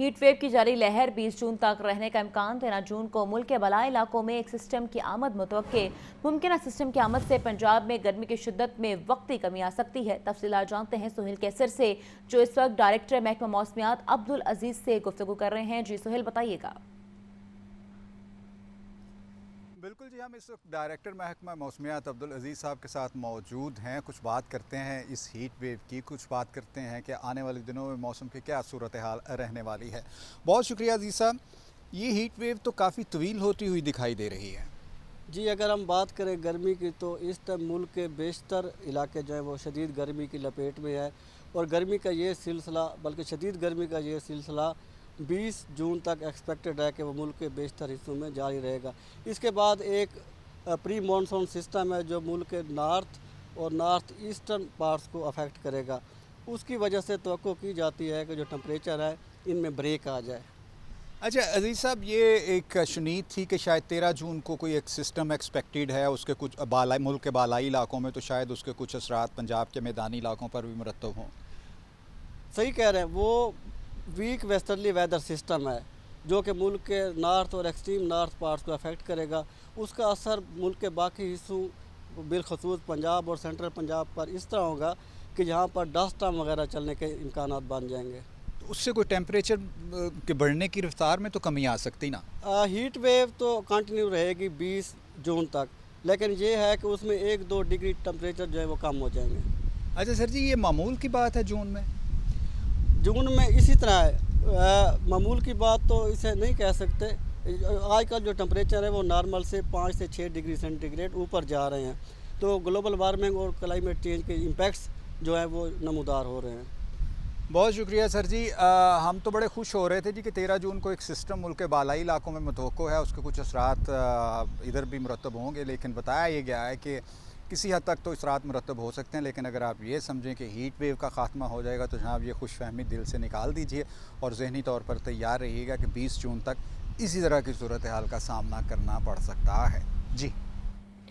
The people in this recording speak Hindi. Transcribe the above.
हीट वेव की जारी लहर 20 जून तक रहने का इम्कान। 13 जून को मुल्क के बलाई इलाकों में एक सिस्टम की आमद मुतवक्के। मुमकिन सिस्टम की आमद से पंजाब में गर्मी की शिद्दत में वक्ती कमी आ सकती है। तफसीलात जानते हैं सुहेल कैसर से, जो इस वक्त डायरेक्टर महकमा मौसमियात अब्दुल अजीज से गुफ्तगू कर रहे हैं। जी सुहेल, बताइएगा। बिल्कुल जी, हम इस वक्त डायरेक्टर महकमा मौसमियात अब्दुल अजीज़ साहब के साथ मौजूद हैं। कुछ बात करते हैं इस हीट वेव की, कुछ बात करते हैं कि आने वाले दिनों में मौसम की क्या सूरत हाल रहने वाली है। बहुत शुक्रिया अजीज़ साहब। ये हीट वेव तो काफ़ी तवील होती हुई दिखाई दे रही है। जी, अगर हम बात करें गर्मी की तो इस टाइम मुल्क के बेशतर इलाके जो है वो शदीद गर्मी की लपेट में है और गर्मी का ये सिलसिला, बल्कि शदीद गर्मी का ये सिलसिला 20 जून तक एक्सपेक्टेड है कि वो मुल्क के बेशतर हिस्सों में जारी रहेगा। इसके बाद एक प्री मानसून सिस्टम है जो मुल्क के नॉर्थ और नॉर्थ ईस्टर्न पार्ट्स को अफेक्ट करेगा। उसकी वजह से तवक्को की जाती है कि जो टेम्परेचर है इनमें ब्रेक आ जाए। अच्छा अजीज़ साहब, ये एक शुनीद थी कि शायद 13 जून को कोई एक सिस्टम एक्सपेक्टेड है, उसके कुछ मुल्क के बालाई इलाकों में, तो शायद उसके कुछ असरात पंजाब के मैदानी इलाकों पर भी मुरतब हों। सही कह रहे हैं। वो वीक वेस्टर्ली वेदर सिस्टम है जो कि मुल्क के नॉर्थ और एक्सट्रीम नॉर्थ पार्ट्स को अफेक्ट करेगा। उसका असर मुल्क के बाकी हिस्सों, बिलखसूस पंजाब और सेंट्रल पंजाब पर इस तरह होगा कि जहाँ पर डस्ट स्टॉर्म वगैरह चलने के इम्कान बन जाएंगे। तो उससे कोई टेम्परेचर के बढ़ने की रफ्तार में तो कमी आ सकती ना। हीट वेव तो कंटिन्यू रहेगी 20 जून तक, लेकिन ये है कि उसमें 1-2 डिग्री टेम्परेचर जो है वो कम हो जाएंगे। अच्छा सर जी, ये मामूल की बात है जून में? जून में इसी तरह है। मामूल की बात तो इसे नहीं कह सकते। आजकल जो टेम्परेचर है वो नॉर्मल से 5 से 6 डिग्री सेंटीग्रेड ऊपर जा रहे हैं, तो ग्लोबल वार्मिंग और क्लाइमेट चेंज के इम्पैक्ट्स जो है वो नमूदार हो रहे हैं। बहुत शुक्रिया सर जी। हम तो बड़े खुश हो रहे थे जी कि 13 जून को एक सिस्टम मुल्क के बालाई इलाकों में मुतवक्को है, उसके कुछ असरात इधर भी मुरतब होंगे, लेकिन बताया ये गया है कि किसी हद तक तो असरात मुरतब हो सकते हैं। लेकिन अगर आप ये समझें कि हीट वेव का ख़ात्मा हो जाएगा तो जनाब ये खुशफहमी दिल से निकाल दीजिए और ज़हनी तौर पर तैयार रहिएगा कि 20 जून तक इसी तरह की सूरत हाल का सामना करना पड़ सकता है। जी।